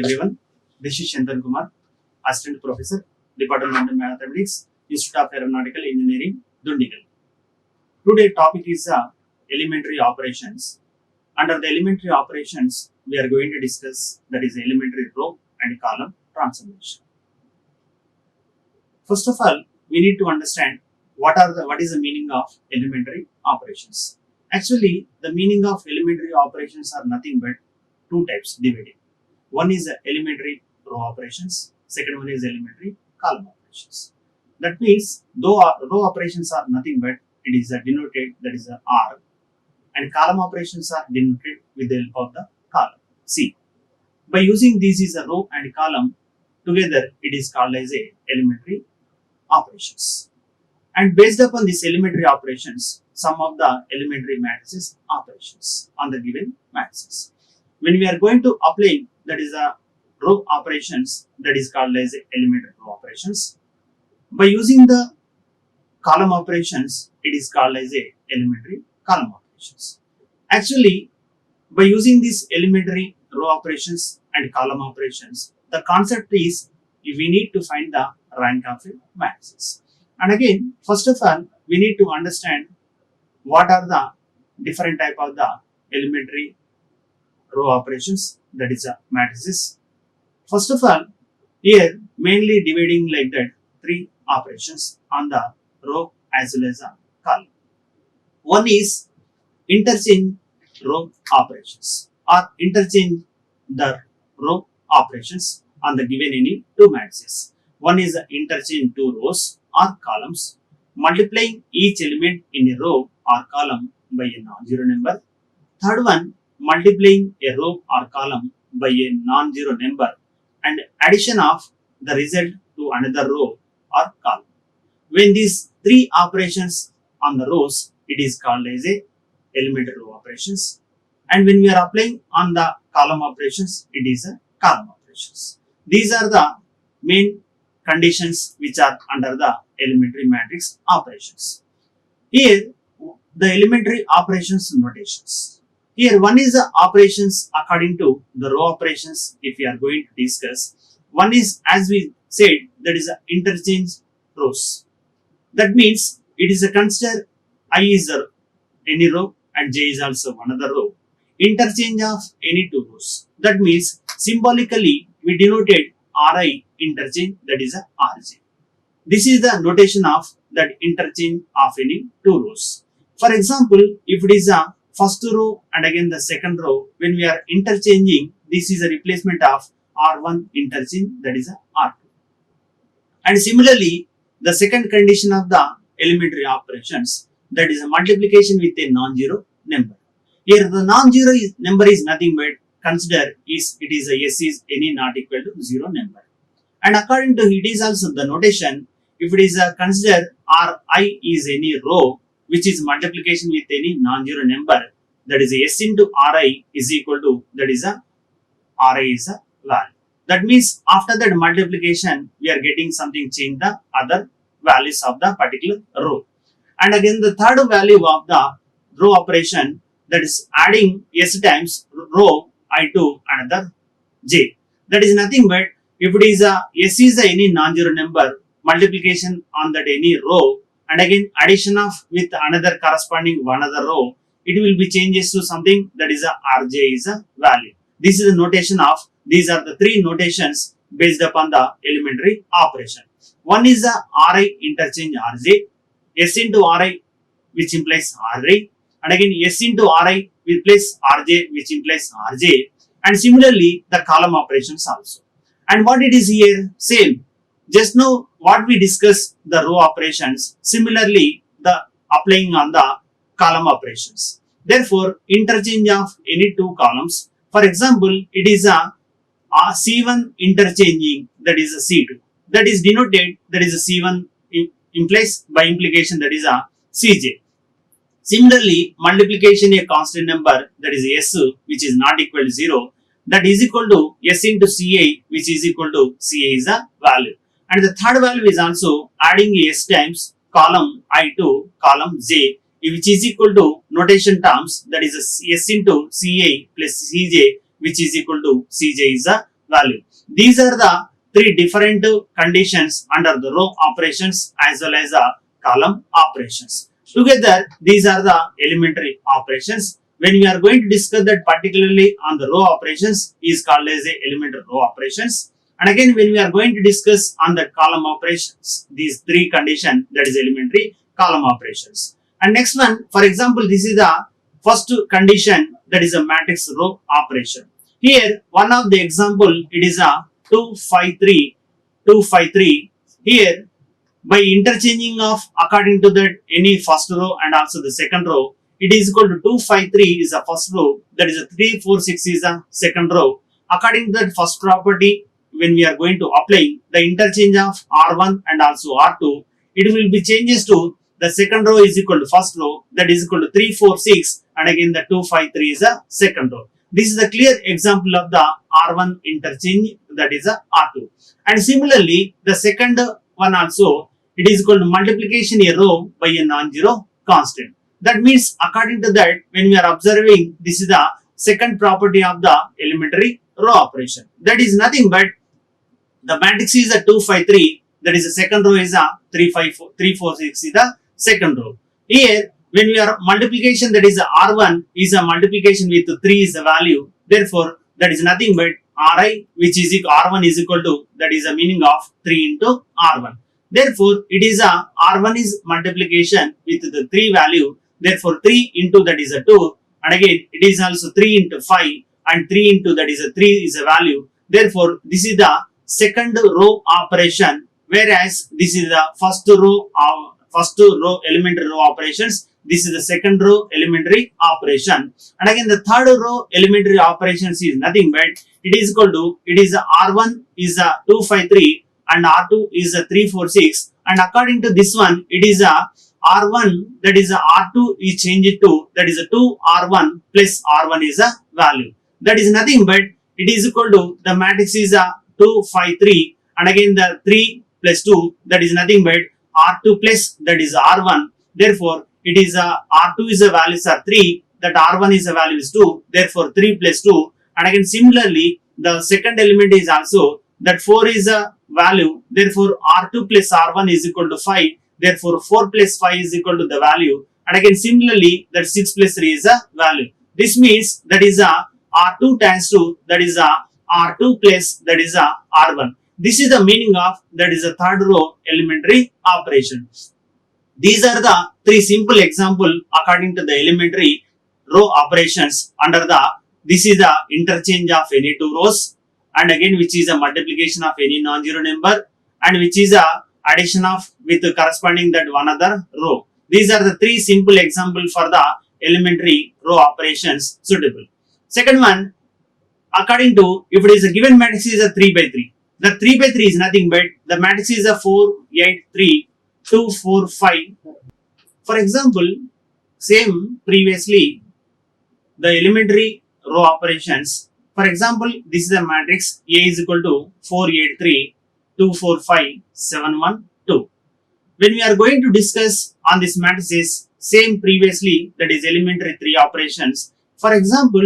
everyone. This is Shantan Kumar, Assistant Professor, Department of Mathematics, Institute of Aeronautical Engineering, Dundigal. Today's topic is elementary operations. Under the elementary operations, we are going to discuss that is elementary row and column transformation. First of all, we need to understand what is the meaning of elementary operations. Actually, the meaning of elementary operations are nothing but two types divided. One is elementary row operations, second one is elementary column operations. That means though row operations are nothing but it is denoted, that is R, and column operations are denoted with the help of the column C. By using these is a row and column together, it is called as a elementary operations. And based upon these elementary operations, some of the elementary matrices operations on the given matrices. When we are going to apply that is a row operations, that is called as elementary row operations. By using the column operations, it is called as a elementary column operations. Actually, by using these elementary row operations and column operations, the concept is we need to find the rank of a matrices. And again, first of all, we need to understand what are the different type of the elementary row operations, that is matrices. First of all, here mainly dividing like that three operations on the row as well as a column. One is interchange row operations or interchange the row operations on the given any two matrices. One is interchange two rows or columns, multiplying each element in a row or column by a non-zero number. Third one, multiplying a row or column by a non-zero number and addition of the result to another row or column. When these three operations on the rows, it is called as a elementary row operations. And when we are applying on the column operations, it is a column operations. These are the main conditions which are under the elementary matrix operations. Here, the elementary operations notations. Here, one is the operations according to the row operations if we are going to discuss. One is, as we said, that is interchange rows. That means it is a consider I is any row and J is also another row. Interchange of any two rows. That means symbolically we denoted Ri interchange, that is a Rj. This is the notation of that interchange of any two rows. For example, if it is a first row and again the second row, when we are interchanging, this is a replacement of R1 interchange, that is a R2. And similarly, the second condition of the elementary operations, that is a multiplication with a non-zero number. Here the non-zero number is nothing but consider is it is a S is any not equal to zero number. And according to it is also the notation, if it is a consider Ri is any row which is multiplication with any non-zero number, that is a S into Ri is equal to, that is a Ri is a value. That means after that multiplication, we are getting something change the other values of the particular row. And again the third value of the row operation, that is adding S times row I to another J. That is nothing but if it is a S is any non-zero number, multiplication on that any row and again addition of with another corresponding another row, it will be changes to something that is a Rj is a value. This is the notation of, these are the three notations based upon the elementary operation. One is a Ri interchange Rj, S into Ri which implies Ri, and again S into Ri will place Rj which implies Rj, and similarly the column operations also. And what it is here, same. Just now what we discussed the row operations, similarly the applying on the column operations. Therefore, interchange of any two columns. For example, it is a C1 interchanging, that is a C2. That is denoted, that is a C1 implies by implication, that is a Cj. Similarly, multiplication a constant number, that is S which is not equal to 0, that is equal to S into Ca which is equal to Ca is a value. And the third value is also adding S times column I to column J which is equal to notation terms, that is S into Ca plus Cj which is equal to Cj is a value. These are the three different conditions under the row operations as well as the column operations. Together, these are the elementary operations. When we are going to discuss that particularly on the row operations is called as the elementary row operations. And again, when we are going to discuss on the column operations, these three conditions, that is elementary column operations. And next one, for example, this is the first condition, that is a matrix row operation. Here, one of the example, it is a 253, 253. Here, by interchanging of according to that any first row and also the second row, it is equal to 253 is the first row, that is a 346 is the second row. According to that first property, when we are going to apply the interchange of R1 and also R2, it will be changes to the second row is equal to first row, that is equal to 346, and again the 253 is the second row. This is a clear example of the R1 interchange, that is a R2. And similarly, the second one also, it is equal to multiplication a row by a non-zero constant. That means according to that, when we are observing, this is the second property of the elementary row operation. That is nothing but the matrix is a 253, that is the second row is a 346 is the second row. Here, when we are multiplication, that is R1 is a multiplication with 3 is the value. Therefore, that is nothing but Ri, which is R1 is equal to, that is the meaning of 3 into R1. Therefore, it is a R1 is multiplication with the 3 value. Therefore, 3 into that is a 2. And again, it is also 3 into 5 and 3 into that is a 3 is a value. Therefore, this is the second row operation, whereas this is the first row elementary row operations. This is the second row elementary operation. And again, the third row elementary operations is nothing but it is equal to, it is a R1 is a 253 and R2 is a 346. And according to this one, it is a R1, that is a R2 is changed to, that is a 2 R1 plus R1 is a value. That is nothing but it is equal to, the matrix is a 253 and again the 3 plus 2, that is nothing but R2 plus, that is R1. Therefore, it is a R2 is a values are 3, that R1 is a value is 2. Therefore, 3 plus 2. And again, similarly, the second element is also that 4 is a value. Therefore, R2 plus R1 is equal to 5. Therefore, 4 plus 5 is equal to the value. And again, similarly, that 6 plus 3 is a value. This means that is a R2 times 2, that is a R2 plus, that is a R1. This is the meaning of, that is a third row elementary operation. These are the three simple example according to the elementary row operations under the, this is the interchange of any two rows, and again which is a multiplication of any non-zero number, and which is a addition of with corresponding that one other row. These are the three simple example for the elementary row operations suitable. Second one, according to, if it is a given matrix is a 3 by 3. The 3 by 3 is nothing but the matrix is a 4, 8, 3, 2, 4, 5. For example, same previously the elementary row operations. For example, this is a matrix A is equal to 4, 8, 3, 2, 4, 5, 7, 1, 2. When we are going to discuss on this matrices, same previously, that is elementary 3 operations. For example,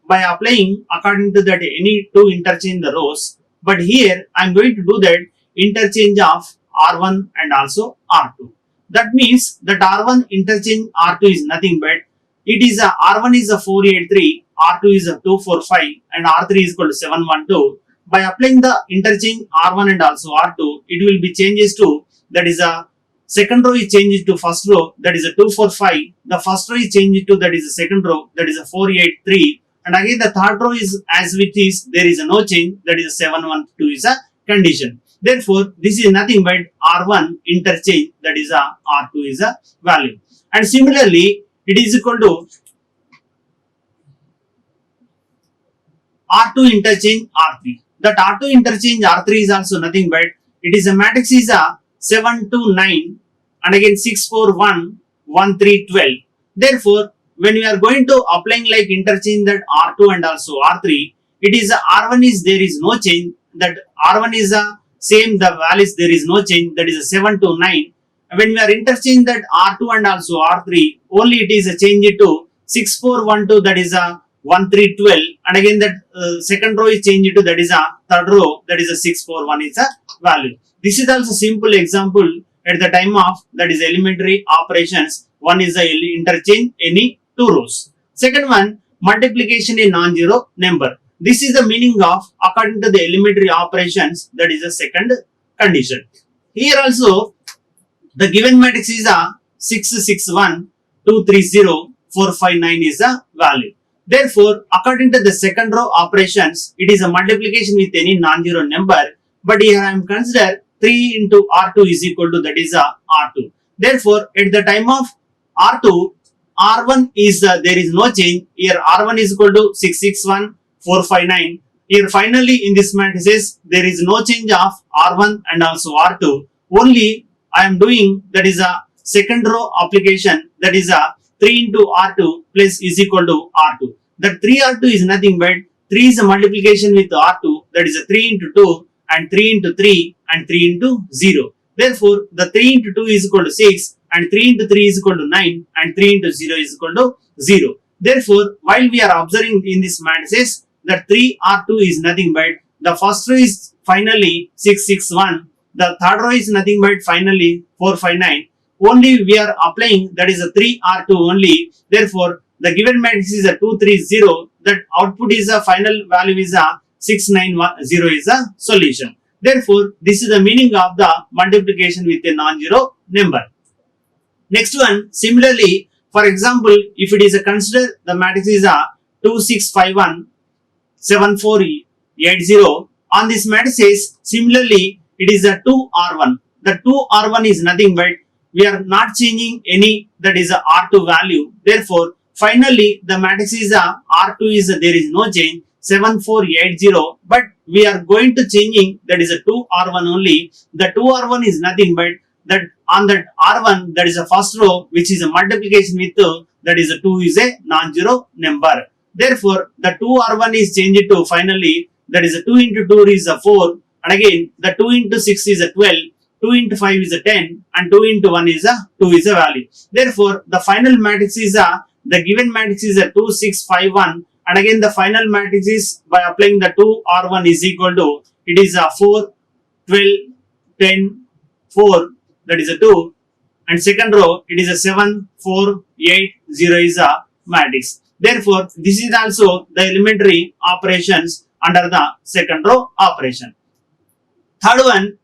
by applying according to that any two interchange the rows, but here I am going to do that interchange of R1 and also R2. That means that R1 interchange R2 is nothing but it is a R1 is a 483, R2 is a 245 and R3 is equal to 712. By applying the interchange R1 and also R2, it will be changes to, that is a second row is changed to first row, that is a 245. The first row is changed to, that is a second row, that is a 483. And again the third row is as which is there is a no change, that is a 712 is a condition. Therefore, this is nothing but R1 interchange, that is a R2 is a value. And similarly, it is equal to R2 interchange R3. That R2 interchange R3 is also nothing but it is a matrix is a 7, 2, 9 and again 6, 4, 1, 1, 3, 12. Therefore, when we are going to applying like interchange that R2 and also R3, it is a R1 is there is no change, that R1 is a same the values there is no change, that is a 7 to 9. When we are interchanging that R2 and also R3, only it is a change to 6, 4, 1, 2, that is a 1312, and again that second row is changed to that is a third row, that is a 641 is a value. This is also simple example at the time of that is elementary operations. One is a interchange any two rows. Second one, multiplication a non-zero number. This is the meaning of according to the elementary operations, that is the second condition. Here also the given matrix is a 661, 230, 459 is the value. Therefore, according to the second row operations, it is a multiplication with any non-zero number, but here I am consider 3 into R2 is equal to that is a R2. Therefore, at the time of R2, R1 is there is no change. Here R1 is equal to 661, 459. Here finally in this matrices there is no change of R1 and also R2. Only I am doing that is a second row application, that is a 3 into R2 plus is equal to R2. That 3R2 is nothing but 3 is a multiplication with R2, that is a 3 into 2 and 3 into 3 and 3 into 0. Therefore, the 3 into 2 is equal to 6 and 3 into 3 is equal to 9 and 3 into 0 is equal to 0. Therefore, while we are observing in this matrices that 3R2 is nothing but the first row is finally 661, the third row is nothing but finally 459. Only we are applying that is a 3R2 only. Therefore, the given matrix is a 230. That output is a final value is a 6910 is a solution. Therefore, this is the meaning of the multiplication with a non-zero number. Next one, similarly, for example, if it is a consider the matrix is a 2651, 7480. On this matrices, similarly, it is a 2R1. The 2R1 is nothing but we are not changing any that is a R2 value. Therefore, finally the matrix is a R2 is a, there is no change 7480, but we are going to changing that is a 2R1 only. The 2R1 is nothing but that on that R1 that is a first row which is a multiplication with that is a 2 is a non-zero number. Therefore, the 2R1 is changed to finally that is a 2 into 2 is a 4, and again the 2 into 6 is a 12. 2 into 5 is a 10 and 2 into 1 is a 2 is a value. Therefore, the final matrix is a the given matrix is a 2651, and again the final matrix is by applying the 2R1 is equal to it is a 4, 12, 10, 4, that is a 2, and second row it is a 7, 4, 8, 0 is a matrix. Therefore, this is also the elementary operations under the second row operation. Third one,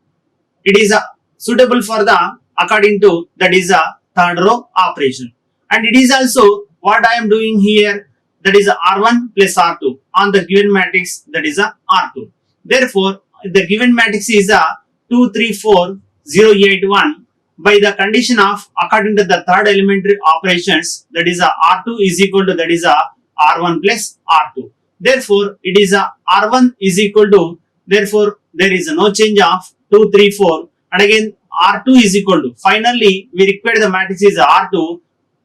it is suitable for the according to that is a third row operation, and it is also what I am doing here, that is a R1 plus R2 on the given matrix, that is a R2. Therefore, the given matrix is a 2, 3, 4, 0, 8, 1 by the condition of according to the third elementary operations, that is a R2 is equal to that is a R1 plus R2. Therefore, it is a R1 is equal to, therefore there is no change of 2, 3, 4, and again R2 is equal to, finally we require the matrix is R2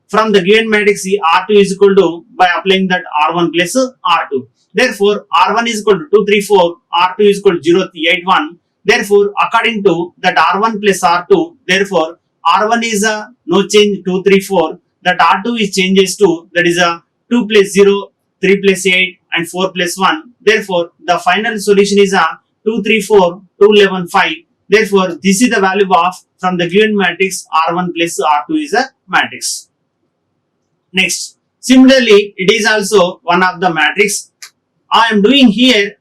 from the given matrix R2 is equal to by applying that R1 plus R2. Therefore, R1 is equal to 2, 3, 4, R2 is equal to 0, 3, 8, 1. Therefore, according to that R1 plus R2, therefore R1 is a no change 2, 3, 4. That R2 is changes to that is a 2 plus 0, 3 plus 8 and 4 plus 1. Therefore, the final solution is a 2, 3, 4, 2, 11, 5. Therefore, this is the value of from the given matrix R1 plus R2 is a matrix. Next, similarly, it is also one of the matrix. I am doing here,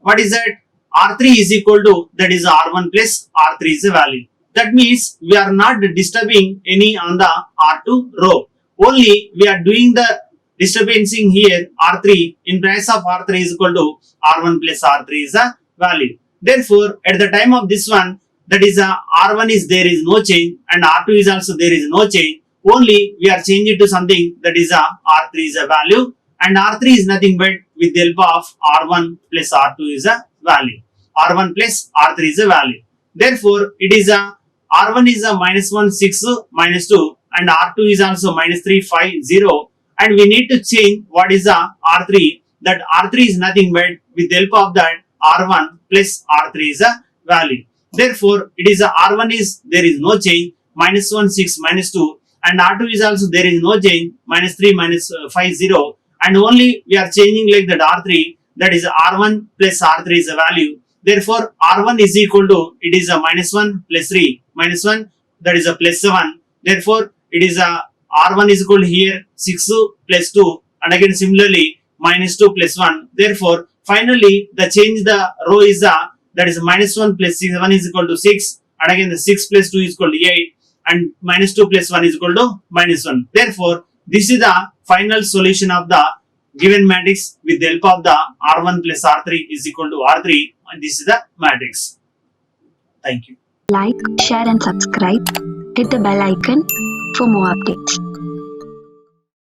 what is that? R3 is equal to that is R1 plus R3 is a value. That means we are not disturbing any on the R2 row. Only we are doing the disturbing here R3 in place of R3 is equal to R1 plus R3 is a value. Therefore, at the time of this one, that is a R1 is there is no change and R2 is also there is no change. Only we are changing to something that is a R3 is a value and R3 is nothing but with the help of R1 plus R2 is a value. R1 plus R3 is a value. Therefore, it is a R1 is a minus 1, 6, minus 2 and R2 is also minus 3, 5, 0 and we need to change what is a R3. That R3 is nothing but with the help of that R1 plus R3 is a value. Therefore, it is a R1 is there is no change minus 1, 6, minus 2 and R2 is also there is no change minus 3, minus 5, 0 and only we are changing like that R3, that is R1 plus R3 is a value. Therefore R1 is equal to, it is a minus 1 plus 3 minus 1, that is a plus 7. Therefore it is a R1 is equal to here 6 plus 2, and again similarly minus 2 plus 1. Therefore finally the change the row is the, that is minus 1 plus 7 is equal to 6, and again the 6 plus 2 is equal to 8, and minus 2 plus 1 is equal to minus 1. Therefore this is the final solution of the given matrix with the help of the R1 plus R3 is equal to R3, and this is the matrix. Thank you. Like, share and subscribe. Hit the bell icon for more updates.